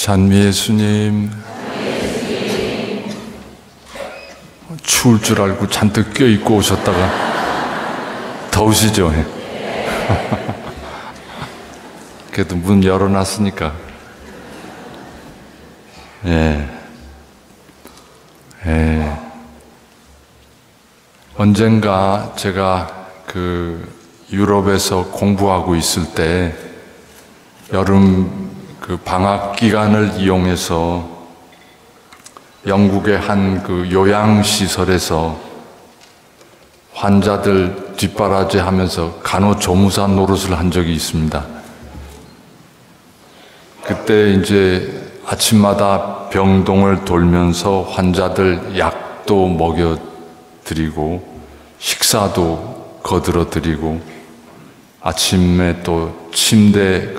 찬미 예수님. 추울 줄 알고 잔뜩 껴입고 오셨다가 더우시죠? 그래도 문 열어놨으니까. 언젠가 제가 유럽에서 공부하고 있을 때 여름 방학 기간을 이용해서 영국의 한 요양시설에서 환자들 뒷바라지 하면서 간호조무사 노릇을 한 적이 있습니다. 그때 이제 아침마다 병동을 돌면서 환자들 약도 먹여드리고 식사도 거들어드리고 아침에 또 침대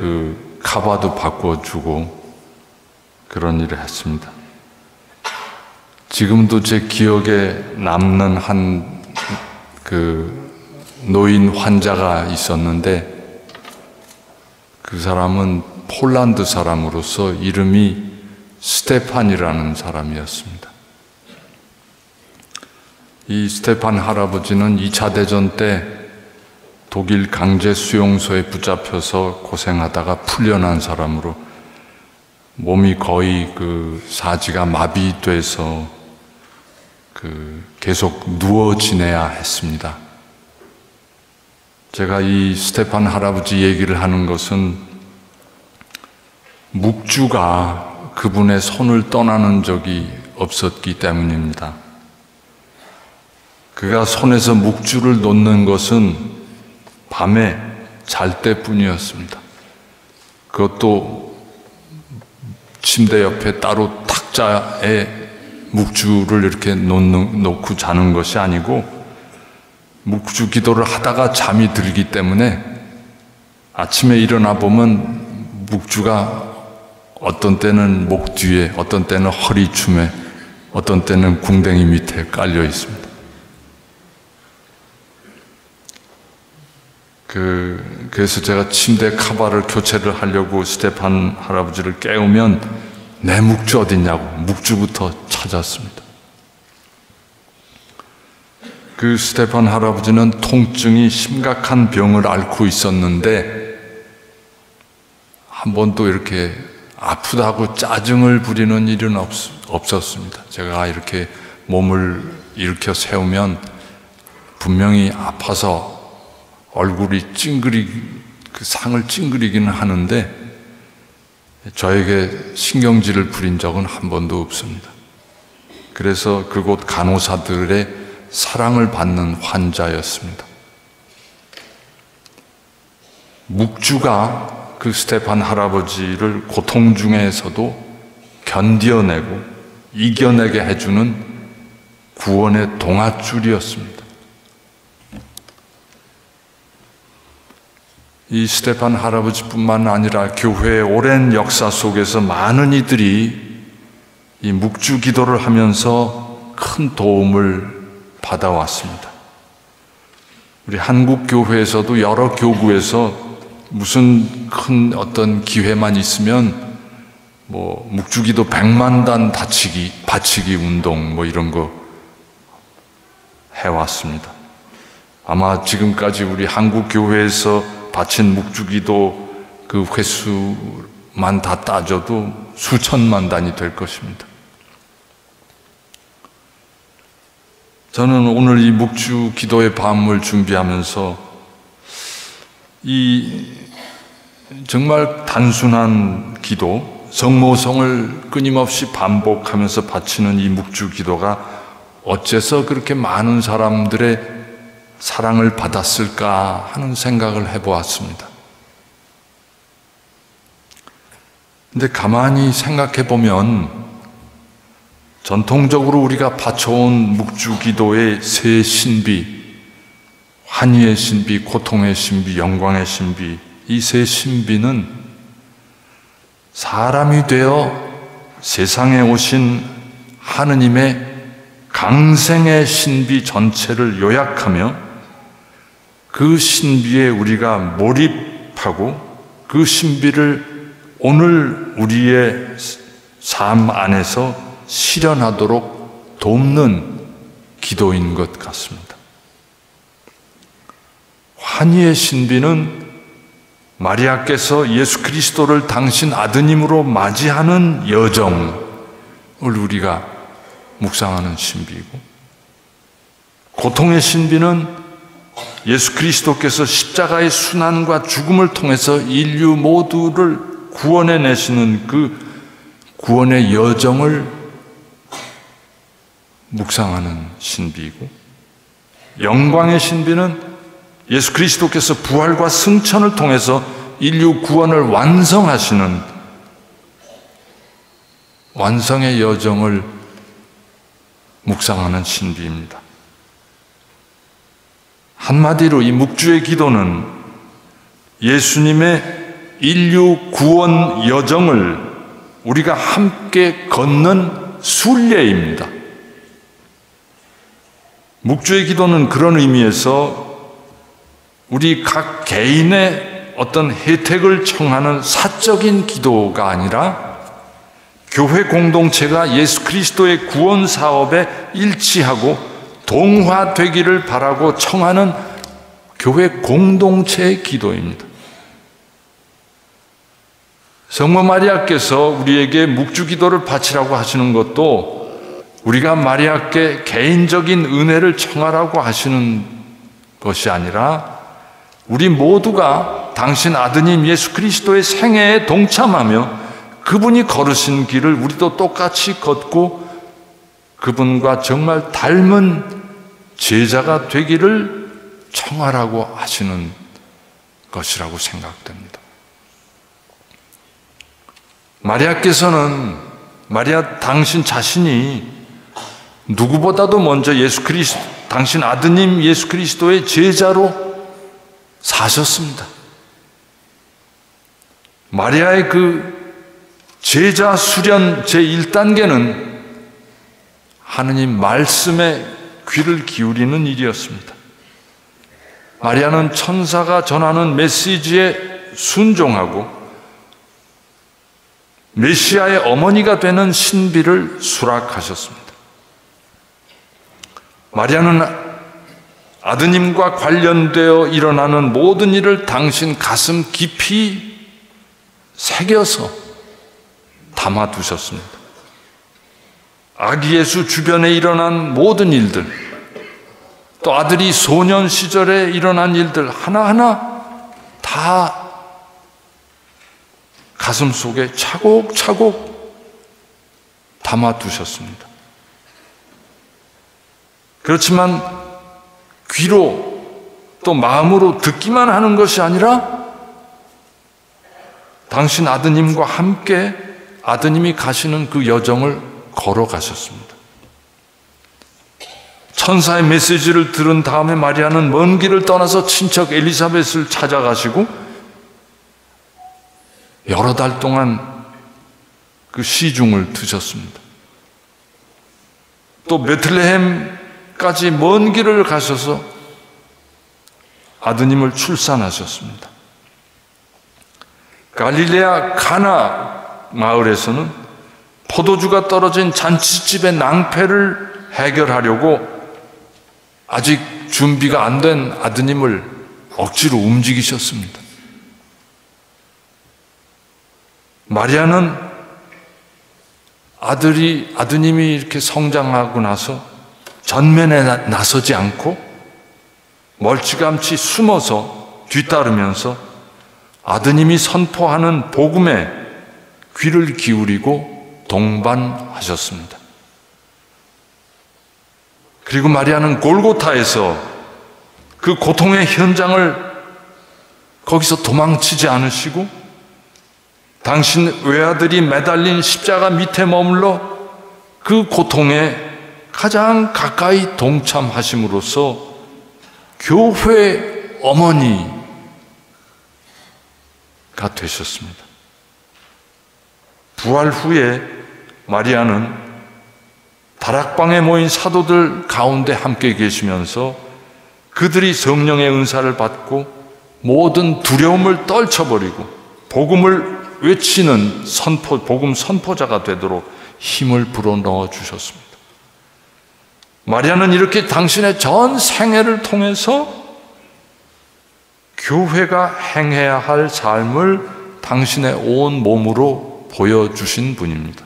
카바도 바꿔주고 그런 일을 했습니다. 지금도 제 기억에 남는 한 노인 환자가 있었는데 그 사람은 폴란드 사람으로서 이름이 스테판이라는 사람이었습니다. 이 스테판 할아버지는 2차 대전 때 독일 강제 수용소에 붙잡혀서 고생하다가 풀려난 사람으로 몸이 거의 사지가 마비돼서 계속 누워 지내야 했습니다. 제가 이 스테판 할아버지 얘기를 하는 것은 묵주가 그분의 손을 떠나는 적이 없었기 때문입니다. 그가 손에서 묵주를 놓는 것은 밤에 잘 때뿐이었습니다. 그것도 침대 옆에 따로 탁자에 묵주를 이렇게 놓고 자는 것이 아니고 묵주 기도를 하다가 잠이 들기 때문에 아침에 일어나 보면 묵주가 어떤 때는 목 뒤에, 어떤 때는 허리춤에, 어떤 때는 궁뎅이 밑에 깔려 있습니다. 그래서 제가 침대 카바를 교체를 하려고 스테판 할아버지를 깨우면 내 묵주 어딨냐고 묵주부터 찾았습니다. 그 스테판 할아버지는 통증이 심각한 병을 앓고 있었는데 한 번도 이렇게 아프다고 짜증을 부리는 일은 없었습니다. 제가 이렇게 몸을 일으켜 세우면 분명히 아파서 얼굴이 상을 찡그리기는 하는데 저에게 신경질을 부린 적은 한 번도 없습니다. 그래서 그곳 간호사들의 사랑을 받는 환자였습니다. 묵주가 스테판 할아버지를 고통 중에서도 견뎌내고 이겨내게 해주는 구원의 동아줄이었습니다. 이 스테판 할아버지뿐만 아니라 교회의 오랜 역사 속에서 많은 이들이 이 묵주 기도를 하면서 큰 도움을 받아왔습니다. 우리 한국 교회에서도 여러 교구에서 무슨 큰 어떤 기회만 있으면 묵주 기도 100만단 바치기 운동 이런 거 해왔습니다. 아마 지금까지 우리 한국 교회에서 바친 묵주기도 횟수만 다 따져도 수천만 단이 될 것입니다. 저는 오늘 이 묵주기도의 밤을 준비하면서 이 정말 단순한 기도, 성모성을 끊임없이 반복하면서 바치는 이 묵주기도가 어째서 그렇게 많은 사람들의 사랑을 받았을까 하는 생각을 해보았습니다. 근데 가만히 생각해 보면 전통적으로 우리가 바쳐온 묵주기도의 세 신비, 환희의 신비, 고통의 신비, 영광의 신비, 이 세 신비는 사람이 되어 세상에 오신 하느님의 강생의 신비 전체를 요약하며 그 신비에 우리가 몰입하고 그 신비를 오늘 우리의 삶 안에서 실현하도록 돕는 기도인 것 같습니다. 환희의 신비는 마리아께서 예수 그리스도를 당신 아드님으로 맞이하는 여정을 우리가 묵상하는 신비이고, 고통의 신비는 예수 그리스도께서 십자가의 순환과 죽음을 통해서 인류 모두를 구원해 내시는 그 구원의 여정을 묵상하는 신비이고, 영광의 신비는 예수 그리스도께서 부활과 승천을 통해서 인류 구원을 완성하시는 완성의 여정을 묵상하는 신비입니다. 한마디로 이 묵주의 기도는 예수님의 인류 구원 여정을 우리가 함께 걷는 순례입니다. 묵주의 기도는 그런 의미에서 우리 각 개인의 어떤 혜택을 청하는 사적인 기도가 아니라 교회 공동체가 예수 그리스도의 구원 사업에 일치하고 동화되기를 바라고 청하는 교회 공동체의 기도입니다. 성모 마리아께서 우리에게 묵주 기도를 바치라고 하시는 것도 우리가 마리아께 개인적인 은혜를 청하라고 하시는 것이 아니라 우리 모두가 당신 아드님 예수 그리스도의 생애에 동참하며 그분이 걸으신 길을 우리도 똑같이 걷고 그분과 정말 닮은 제자가 되기를 청하라고 하시는 것이라고 생각됩니다. 마리아 당신 자신이 누구보다도 먼저 당신 아드님 예수 그리스도의 제자로 사셨습니다. 마리아의 그 제자 수련 제1단계는 하느님 말씀에 귀를 기울이는 일이었습니다. 마리아는 천사가 전하는 메시지에 순종하고 메시아의 어머니가 되는 신비를 수락하셨습니다. 마리아는 아드님과 관련되어 일어나는 모든 일을 당신 가슴 깊이 새겨서 담아두셨습니다. 아기 예수 주변에 일어난 모든 일들, 또 아들이 소년 시절에 일어난 일들 하나하나 다 가슴 속에 차곡차곡 담아두셨습니다. 그렇지만 귀로 또 마음으로 듣기만 하는 것이 아니라 당신 아드님과 함께 아드님이 가시는 그 여정을 걸어가셨습니다. 천사의 메시지를 들은 다음에 마리아는 먼 길을 떠나서 친척 엘리사벳을 찾아가시고 여러 달 동안 그 시중을 드셨습니다. 또 베들레헴까지 먼 길을 가셔서 아드님을 출산하셨습니다. 갈릴레아 가나 마을에서는 포도주가 떨어진 잔치집의 낭패를 해결하려고 아직 준비가 안 된 아드님을 억지로 움직이셨습니다. 마리아는 아드님이 이렇게 성장하고 나서 전면에 나서지 않고 멀찌감치 숨어서 뒤따르면서 아드님이 선포하는 복음에 귀를 기울이고 동반하셨습니다. 그리고 마리아는 골고타에서 그 고통의 현장을 거기서 도망치지 않으시고 당신 외아들이 매달린 십자가 밑에 머물러 그 고통에 가장 가까이 동참하심으로써 교회 어머니가 되셨습니다. 부활 후에 마리아는 다락방에 모인 사도들 가운데 함께 계시면서 그들이 성령의 은사를 받고 모든 두려움을 떨쳐버리고 복음을 외치는 복음 선포자가 되도록 힘을 불어넣어 주셨습니다. 마리아는 이렇게 당신의 전 생애를 통해서 교회가 행해야 할 삶을 당신의 온 몸으로 보여주신 분입니다.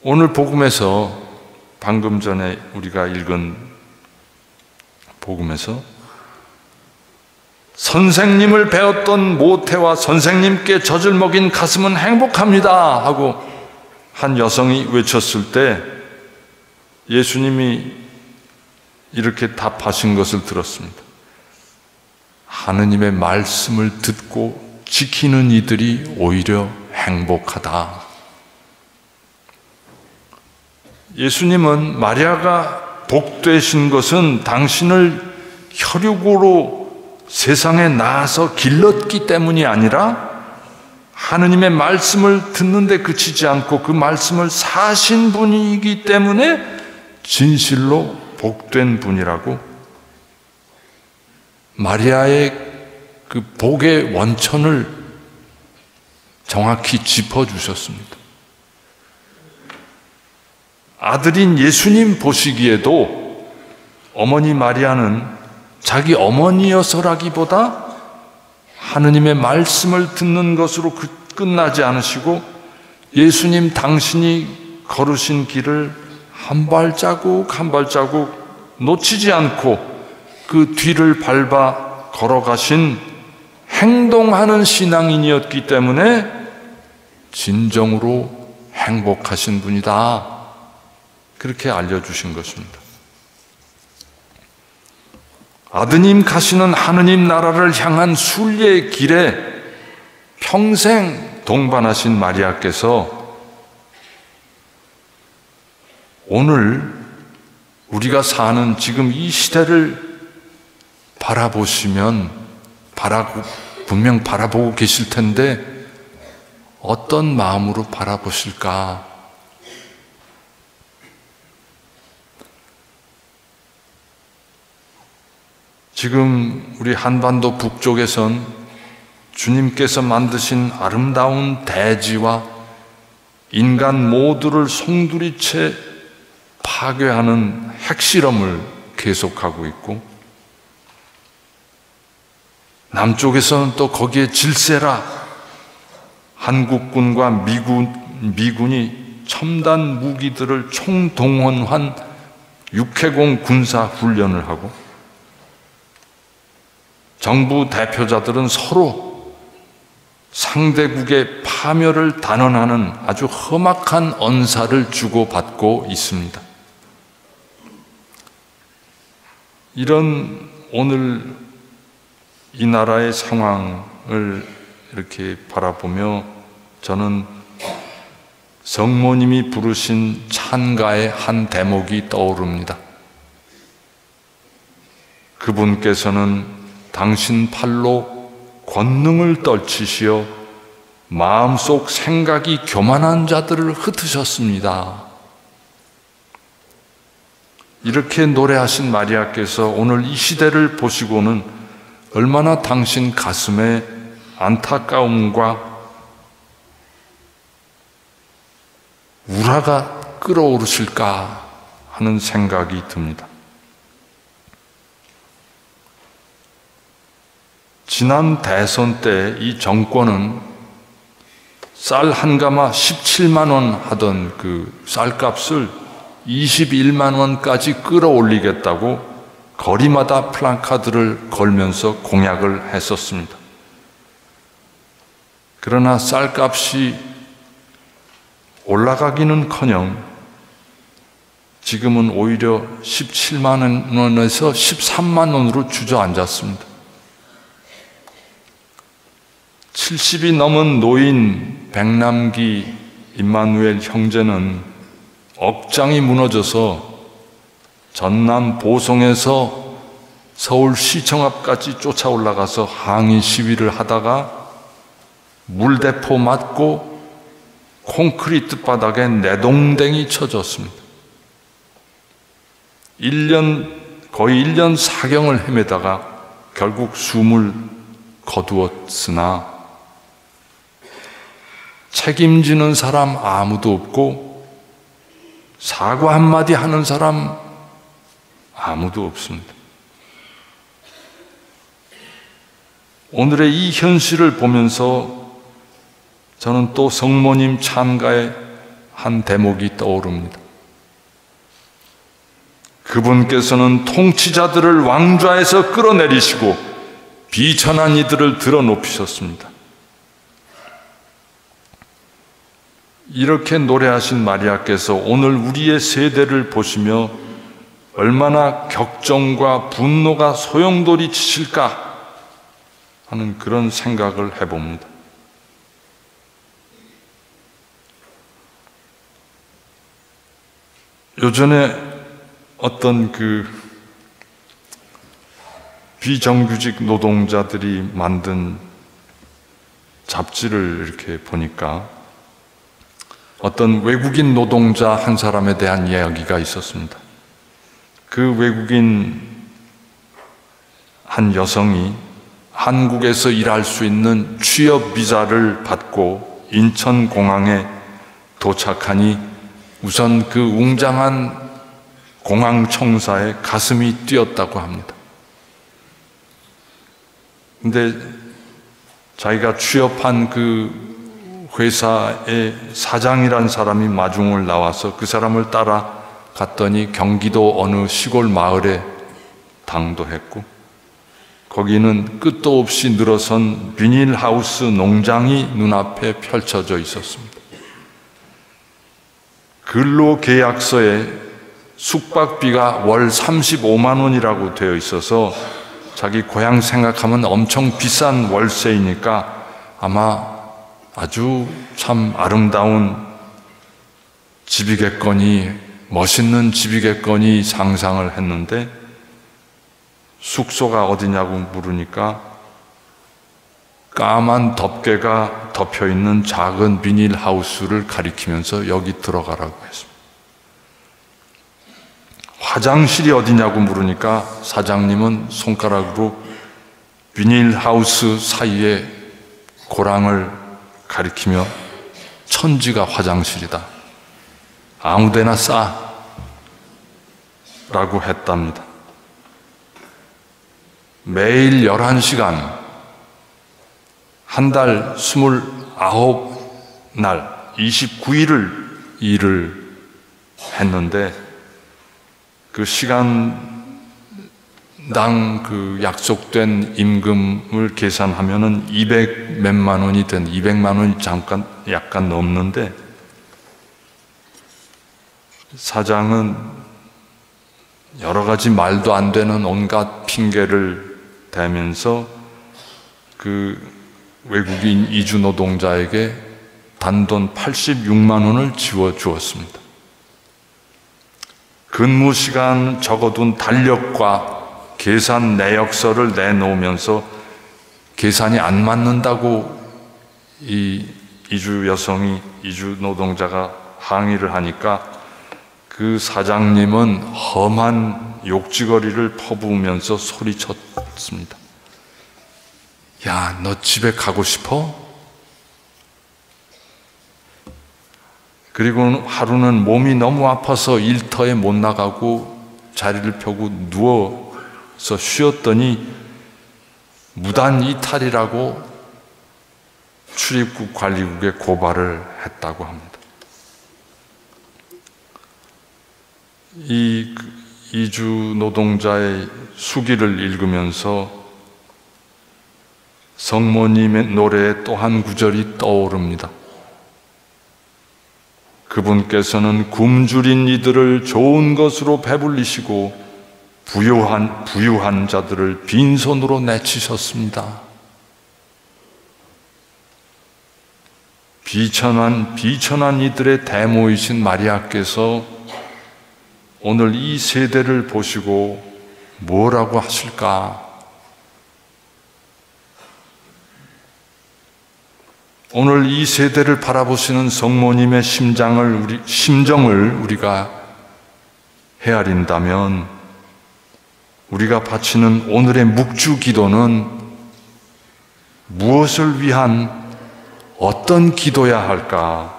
오늘 복음에서 방금 전에 우리가 읽은 복음에서 선생님을 배웠던 모태와 선생님께 젖을 먹인 가슴은 행복합니다 하고 한 여성이 외쳤을 때 예수님이 이렇게 답하신 것을 들었습니다. 하느님의 말씀을 듣고 지키는 이들이 오히려 행복하다. 예수님은 마리아가 복되신 것은 당신을 혈육으로 세상에 낳아서 길렀기 때문이 아니라 하느님의 말씀을 듣는데 그치지 않고 그 말씀을 사신 분이기 때문에 진실로 복된 분이라고 마리아의 그 복의 원천을 정확히 짚어주셨습니다. 아들인 예수님 보시기에도 어머니 마리아는 자기 어머니여서라기보다 하느님의 말씀을 듣는 것으로 끝나지 않으시고 예수님 당신이 걸으신 길을 한 발자국 한 발자국 놓치지 않고 그 뒤를 밟아 걸어가신 행동하는 신앙인이었기 때문에 진정으로 행복하신 분이다. 그렇게 알려주신 것입니다. 아드님 가시는 하느님 나라를 향한 순례의 길에 평생 동반하신 마리아께서 오늘 우리가 사는 지금 이 시대를 바라보시면 분명 바라보고 계실 텐데 어떤 마음으로 바라보실까? 지금 우리 한반도 북쪽에선 주님께서 만드신 아름다운 대지와 인간 모두를 송두리째 파괴하는 핵실험을 계속하고 있고 남쪽에서는 또 거기에 질세라 한국군과 미군이 첨단 무기들을 총동원한 육해공 군사 훈련을 하고 정부 대표자들은 서로 상대국의 파멸을 단언하는 아주 험악한 언사를 주고받고 있습니다. 이런 오늘 이 나라의 상황을 이렇게 바라보며 저는 성모님이 부르신 찬가의 한 대목이 떠오릅니다. 그분께서는 당신 팔로 권능을 떨치시어 마음속 생각이 교만한 자들을 흩으셨습니다. 이렇게 노래하신 마리아께서 오늘 이 시대를 보시고는 얼마나 당신 가슴에 안타까움과 우라가 끓어오르실까 하는 생각이 듭니다. 지난 대선 때 이 정권은 쌀 한 가마 17만 원 하던 그 쌀값을 21만 원까지 끌어올리겠다고 거리마다 플랜카드를 걸면서 공약을 했었습니다. 그러나 쌀값이 올라가기는커녕 지금은 오히려 17만 원에서 13만 원으로 주저앉았습니다. 70이 넘은 노인 백남기 임마누엘 형제는 억장이 무너져서 전남 보성에서 서울시청 앞까지 쫓아 올라가서 항의 시위를 하다가 물대포 맞고 콘크리트 바닥에 내동댕이 쳐졌습니다. 거의 1년 사경을 헤매다가 결국 숨을 거두었으나 책임지는 사람 아무도 없고 사과 한마디 하는 사람 아무도 없습니다. 오늘의 이 현실을 보면서 저는 또 성모님 찬가의 한 대목이 떠오릅니다. 그분께서는 통치자들을 왕좌에서 끌어내리시고 비천한 이들을 들어높이셨습니다. 이렇게 노래하신 마리아께서 오늘 우리의 세대를 보시며 얼마나 격정과 분노가 소용돌이 치실까 하는 그런 생각을 해봅니다. 요전에 어떤 비정규직 노동자들이 만든 잡지를 이렇게 보니까 어떤 외국인 노동자 한 사람에 대한 이야기가 있었습니다. 그 외국인 한 여성이 한국에서 일할 수 있는 취업 비자를 받고 인천공항에 도착하니 우선 그 웅장한 공항 청사에 가슴이 뛰었다고 합니다. 근데 자기가 취업한 그 회사의 사장이란 사람이 마중을 나와서 그 사람을 따라 갔더니 경기도 어느 시골 마을에 당도했고 거기는 끝도 없이 늘어선 비닐하우스 농장이 눈앞에 펼쳐져 있었습니다. 근로계약서에 숙박비가 월 35만 원이라고 되어 있어서 자기 고향 생각하면 엄청 비싼 월세이니까 아마 아주 참 아름다운 집이겠거니 멋있는 집이겠거니 상상을 했는데 숙소가 어디냐고 물으니까 까만 덮개가 덮여있는 작은 비닐하우스를 가리키면서 여기 들어가라고 했습니다. 화장실이 어디냐고 물으니까 사장님은 손가락으로 비닐하우스 사이에 고랑을 가리키며 천지가 화장실이다. 아무데나 싸 라고 했답니다. 매일 11시간 한 달 29날 29일을 일을 했는데 그 시간당 그 약속된 임금을 계산하면은 200 몇만 원이 200만 원이 잠깐 약간 넘는데 사장은 여러 가지 말도 안 되는 온갖 핑계를 대면서 그 외국인 이주 노동자에게 단돈 86만 원을 지워 주었습니다. 근무 시간 적어둔 달력과 계산 내역서를 내놓으면서 계산이 안 맞는다고 이 이주 여성이, 이주 노동자가 항의를 하니까 그 사장님은 험한 욕지거리를 퍼부으면서 소리쳤습니다. 야, 너 집에 가고 싶어? 그리고 하루는 몸이 너무 아파서 일터에 못 나가고 자리를 펴고 누워서 쉬었더니 무단 이탈이라고 출입국 관리국에 고발을 했다고 합니다. 이 이주 노동자의 수기를 읽으면서 성모님의 노래의 또 한 구절이 떠오릅니다. 그분께서는 굶주린 이들을 좋은 것으로 배불리시고 부유한 자들을 빈손으로 내치셨습니다. 비천한 이들의 대모이신 마리아께서 오늘 이 세대를 보시고 뭐라고 하실까? 오늘 이 세대를 바라보시는 성모님의 심정을 우리가 헤아린다면 우리가 바치는 오늘의 묵주 기도는 무엇을 위한 어떤 기도야 할까?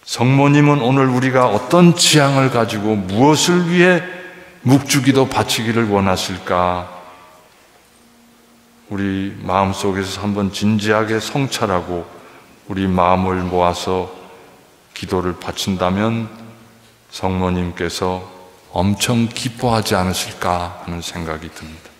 성모님은 오늘 우리가 어떤 지향을 가지고 무엇을 위해 묵주기도 바치기를 원하실까? 우리 마음속에서 한번 진지하게 성찰하고 우리 마음을 모아서 기도를 바친다면 성모님께서 엄청 기뻐하지 않으실까 하는 생각이 듭니다.